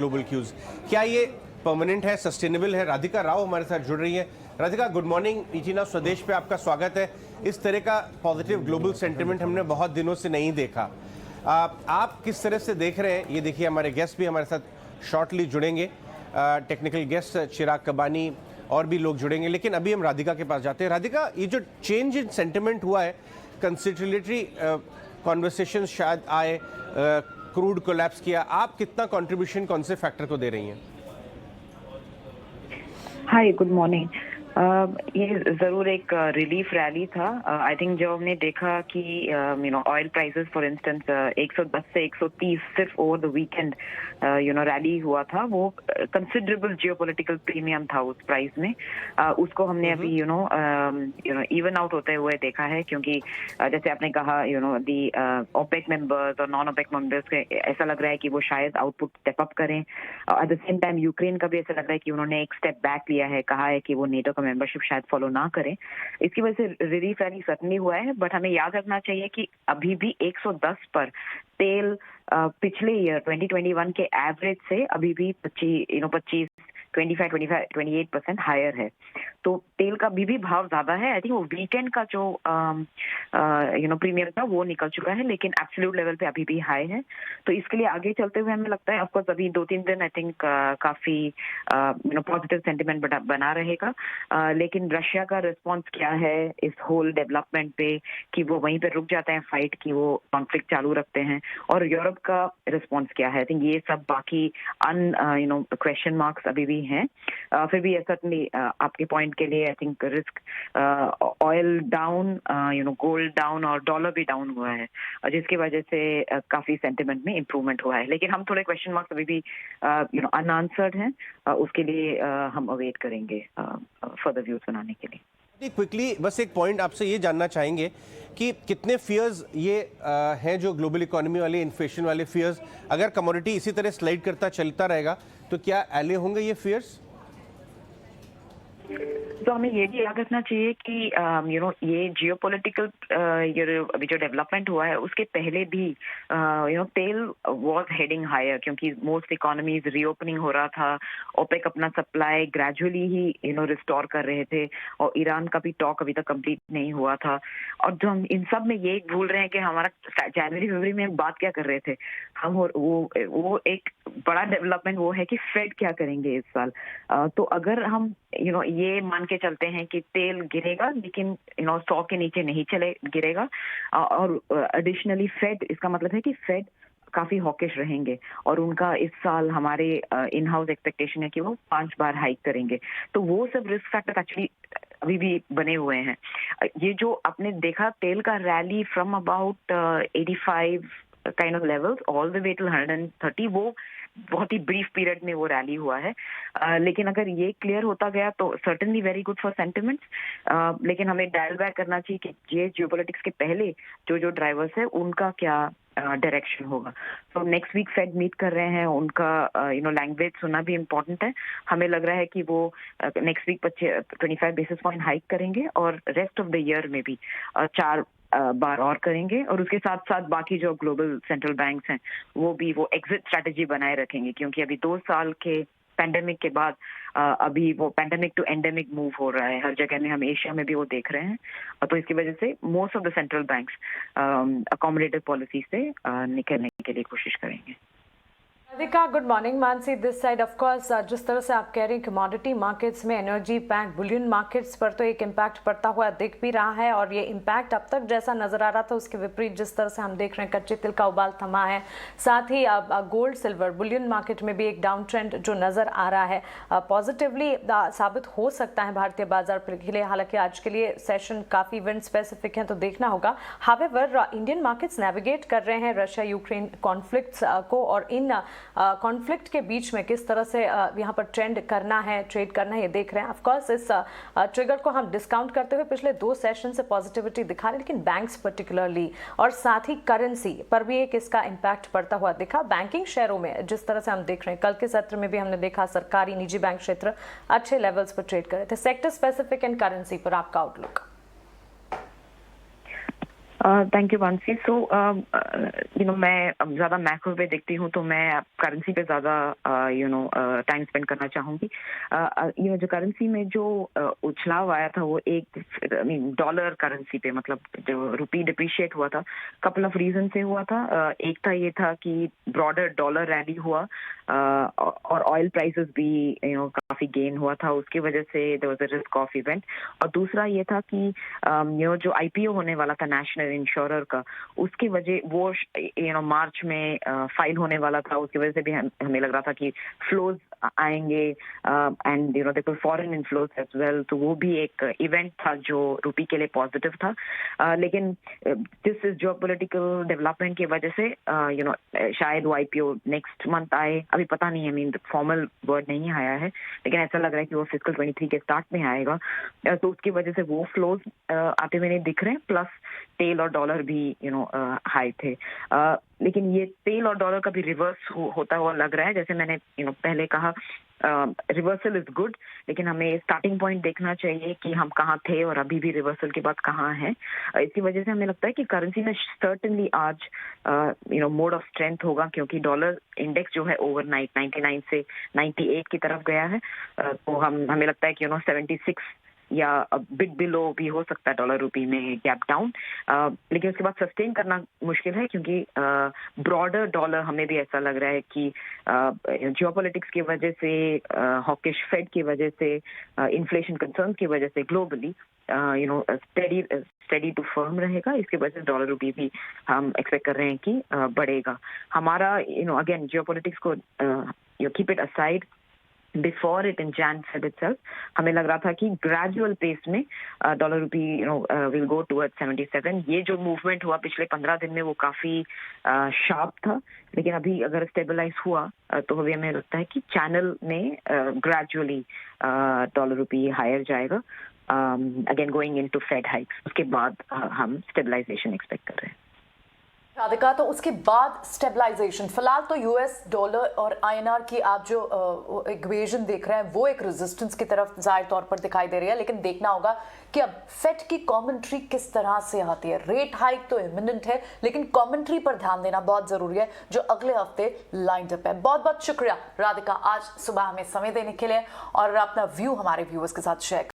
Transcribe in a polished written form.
Global cues. क्या ये permanent है, सस्टेनेबल है? राधिका राव हमारे साथ जुड़ रही है। Radhika, good morning. ET now स्वदेश पे आपका स्वागत है। इस तरह का पॉजिटिव ग्लोबल सेंटिमेंट हमने बहुत दिनों से नहीं देखा। आप किस तरह से देख रहे हैं? ये देखिए, हमारे गेस्ट भी हमारे साथ शॉर्टली जुड़ेंगे, टेक्निकल गेस्ट चिराग कबानी और भी लोग जुड़ेंगे, लेकिन अभी हम राधिका के पास जाते हैं। राधिका, ये जो चेंज इन सेंटिमेंट हुआ है, कंसिडरेटरी कॉन्वर्सेशन शायद आए, क्रूड कोलैप्स किया, आप कितना कंट्रीब्यूशन कौन से फैक्टर को दे रही हैं? हाय, गुड मॉर्निंग। ये जरूर एक रिलीफ रैली था। आई थिंक जो हमने देखा कि ऑयल प्राइसेस फॉर इंस्टेंस 110 से 130 सिर्फ ओवर द वीकेंड रैली हुआ था, वो कंसिडरेबल जियोपॉलिटिकल प्रीमियम था उस प्राइस में। उसको हमने अभी इवन आउट होते हुए देखा है, क्योंकि जैसे आपने कहा दी ओपेक मेंबर्स और नॉन ओपेक मेंबर्स के ऐसा लग रहा है कि वो शायद आउटपुट स्टेप अप करें। At the same time Ukraine का भी ऐसा लग रहा है कि उन्होंने एक स्टेप बैक लिया है, कहा है कि वो नेटो का मेंबरशिप शायद फॉलो ना करें। इसकी वजह से रिलीफ रैली सर्टनली हुआ है, बट हमें याद रखना चाहिए कि अभी भी 110 पर तेल पिछले ईयर 2021 के एवरेज से अभी भी 25-28% हायर है। तो तेल का भी भाव ज्यादा है। आई थिंक वो वीकेंड का जो प्रीमियम था वो निकल चुका है, लेकिन एब्सोल्यूट लेवल पे अभी भी हाई है। तो इसके लिए आगे चलते हुए हमें लगता है ऑफकोर्स अभी 2-3 दिन आई थिंक काफी पॉजिटिव सेंटिमेंट बना रहेगा। लेकिन रशिया का रिस्पॉन्स क्या है इस होल डेवलपमेंट पे, कि वो वहीं पे रुक जाते हैं फाइट, की वो कॉन्फ्लिक्ट चालू रखते हैं, और यूरोप का रिस्पॉन्स क्या है, आई थिंक ये सब बाकी क्वेश्चन मार्क्स अभी भी हैं। फिर भी सर्टनली आपके पॉइंट के लिए I think risk, oil down, gold down और डॉलर भी डाउन हुआ है, जिसकी वजह से काफी सेंटिमेंट में इम्प्रूवमेंट हुआ है। लेकिन हम थोड़े क्वेश्चन मार्क्स अभी भी अनआंसर्ड हैं, उसके लिए हम अवेट करेंगे फर्दर व्यूज बनाने के लिए। क्विकली बस एक पॉइंट आपसे ये जानना चाहेंगे कि कितने फियर्स ये हैं जो ग्लोबल इकोनॉमी वाले, इन्फ्लेशन वाले फियर्स, अगर कमोडिटी इसी तरह स्लाइड करता चलता रहेगा तो क्या एले होंगे ये फियर्स? तो हमें ये भी याद रखना चाहिए कि ये जियोपॉलिटिकल अभी जो डेवलपमेंट हुआ है उसके पहले भी तेल वाज हेडिंग हायर, क्योंकि मोस्ट इकोनॉमीज रीओपनिंग हो रहा था, ओपेक अपना सप्लाई ग्रेजुअली ही रिस्टोर कर रहे थे, और ईरान का भी टॉक अभी तक कंप्लीट नहीं हुआ था। और जो हम इन सब में ये भूल रहे हैं कि हमारा जनवरी फरवरी में बात क्या कर रहे थे हम, वो एक बड़ा डेवलपमेंट वो है कि फेड क्या करेंगे इस साल। तो अगर हम ये मान के चलते हैं कि तेल गिरेगा, लेकिन 100 के नीचे नहीं गिरेगा, और एडिशनली फेड, इसका मतलब है कि फेड काफी हॉकिश रहेंगे, और उनका इस साल हमारे इन हाउस एक्सपेक्टेशन है कि वो 5 बार हाइक करेंगे। तो वो सब रिस्क फैक्टर एक्चुअली अभी भी बने हुए हैं। ये जो आपने देखा तेल का rally from about 85 kind of levels all the way to 130, वो बहुत ही ब्रीफ पीरियड में वो रैली हुआ है। लेकिन अगर ये क्लियर होता गया तो certainly very good for sentiments. लेकिन हमें डायल बैक करना चाहिए कि ये जियोपॉलिटिक्स के पहले जो ड्राइवर्स है उनका क्या डायरेक्शन होगा। तो नेक्स्ट वीक फेड मीट कर रहे हैं, उनका लैंग्वेज सुनना भी इम्पोर्टेंट है। हमें लग रहा है कि वो next week 25 basis point hike करेंगे, और रेस्ट ऑफ द ईयर में भी 4 बार और करेंगे। और उसके साथ साथ बाकी जो ग्लोबल सेंट्रल बैंक्स हैं वो भी वो एग्जिट स्ट्रेटेजी बनाए रखेंगे, क्योंकि अभी 2 साल के पैंडेमिक के बाद अभी वो पैंडेमिक टू एंडेमिक मूव हो रहा है हर जगह में, हम एशिया में भी वो देख रहे हैं। तो इसकी वजह से most of the central banks accommodative policy से निकलने के लिए कोशिश करेंगे। Radhika, good morning. Mansi this side. Of course जिस तरह से आप कह रहे हैं कमोडिटी मार्केट्स में, एनर्जी बैंक, बुलियन मार्केट्स पर तो एक इम्पैक्ट पड़ता हुआ दिख भी रहा है, और ये इम्पैक्ट अब तक जैसा नजर आ रहा था उसके विपरीत जिस तरह से हम देख रहे हैं कच्चे तेल का उबाल थमा है। साथ ही गोल्ड, सिल्वर, बुलियन मार्केट में भी एक डाउन ट्रेंड जो नजर आ रहा है पॉजिटिवली साबित हो सकता है भारतीय बाजार के लिए। हालांकि आज के लिए सेशन काफी इवेंट स्पेसिफिक है तो देखना होगा। हावेवर इंडियन मार्केट्स नेविगेट कर रहे हैं रशिया यूक्रेन कॉन्फ्लिक्ट्स को, और इन कॉन्फ्लिक्ट के बीच में किस तरह से यहाँ पर ट्रेंड करना है, ट्रेड करना है, ये देख रहे हैं। ऑफ कोर्स इस ट्रिगर को हम डिस्काउंट करते हुए पिछले 2 सेशन से पॉजिटिविटी दिखा रहे हैं, लेकिन बैंक्स पर्टिकुलरली और साथ ही करेंसी पर भी एक इसका इम्पैक्ट पड़ता हुआ दिखा। बैंकिंग शेयरों में जिस तरह से हम देख रहे हैं, कल के सत्र में भी हमने देखा सरकारी निजी बैंक क्षेत्र अच्छे लेवल्स पर ट्रेड कर रहे थे। सेक्टर स्पेसिफिक एंड करेंसी पर आपका outlook? Thank you Mansi. So मैं ज़्यादा मैक्रो पे देखती हूँ, तो मैं करेंसी पे ज़्यादा टाइम स्पेंड करना चाहूँगी। जो करेंसी में जो उछलाव आया था वो एक डॉलर करेंसी पे, मतलब जो रुपी डिप्रिशिएट हुआ था, कपल ऑफ रीजन से हुआ था। एक था ये था कि ब्रॉडर डॉलर रैली हुआ, और ऑयल प्राइसेस भी काफ़ी गेन हुआ था, उसकी वजह से there was a risk of event. और दूसरा ये था कि जो आईपीओ होने वाला था नेशनल इंश्योरर का, उसकी वजह वो मार्च में फाइल होने वाला था, उसकी वजह से भी हमें लग रहा था कि फ्लोज आएंगे, एंड देखो फॉरेन इनफ्लोज एज वेल, तो वो भी एक इवेंट था जो रुपी के लिए पॉजिटिव था। लेकिन दिस इज जियोपॉलिटिकल डेवलपमेंट की वजह से शायद वो आईपीओ नेक्स्ट मंथ आए, अभी पता नहीं है, मीन फॉर्मल वर्ड नहीं आया है, लेकिन ऐसा लग रहा है कि वो फिस्कल 23 के स्टार्ट में आएगा। तो उसकी वजह से वो फ्लोज आते हुए नहीं दिख रहे हैं, प्लस तेल और डॉलर भी हाई थे। लेकिन ये तेल और डॉलर का भी रिवर्स होता हुआ लग रहा है। जैसे मैंने पहले कहा, रिवर्सल इज गुड, लेकिन हमें स्टार्टिंग पॉइंट देखना चाहिए कि हम कहाँ थे और अभी भी रिवर्सल के बाद कहाँ हैं। इसी वजह से हमें लगता है कि करेंसी में सर्टेनली आज मोड ऑफ स्ट्रेंथ होगा, क्योंकि डॉलर इंडेक्स जो है ओवरनाइट 99 से 98 की तरफ गया है। तो हमें लगता है कि 76 या बिट बिलो भी हो सकता है डॉलर रुपी में गैप डाउन, लेकिन उसके बाद सस्टेन करना मुश्किल है, क्योंकि ब्रॉडर डॉलर हमें भी ऐसा लग रहा है कि जियोपॉलिटिक्स की वजह से, हॉकिश फेड की वजह से, इन्फ्लेशन कंसर्न की वजह से ग्लोबली स्टेडी टू फर्म रहेगा। इसके वजह से डॉलर रुपी भी हम एक्सपेक्ट कर रहे हैं कि बढ़ेगा। हमारा अगेन जियोपॉलिटिक्स को keep it aside, before it in Jan Feb itself हमें लग रहा था कि ग्रेजुअल पेस में dollar rupee will go towards 77। ये जो मूवमेंट हुआ पिछले 15 दिन में वो काफी शार्प था, लेकिन अभी अगर स्टेबलाइज हुआ तो अभी हमें लगता है कि चैनल में ग्रेजुअली डॉलर रुपी हायर जाएगा, again going into Fed hikes. उसके बाद हम स्टेबलाइजेशन एक्सपेक्ट कर रहे हैं। राधिका, तो उसके बाद स्टेबलाइजेशन, फिलहाल तो यूएस डॉलर और आईएनआर की आप जो इक्वेशन देख रहे हैं वो एक रेजिस्टेंस की तरफ जाहिर तौर पर दिखाई दे रही है, लेकिन देखना होगा कि अब फेड की कमेंट्री किस तरह से आती है। रेट हाइक तो इमिनेंट है, लेकिन कमेंट्री पर ध्यान देना बहुत जरूरी है जो अगले हफ्ते लाइंड अप है। बहुत बहुत शुक्रिया राधिका आज सुबह हमें समय देने के लिए और अपना व्यू हमारे व्यूअर्स के साथ शेयर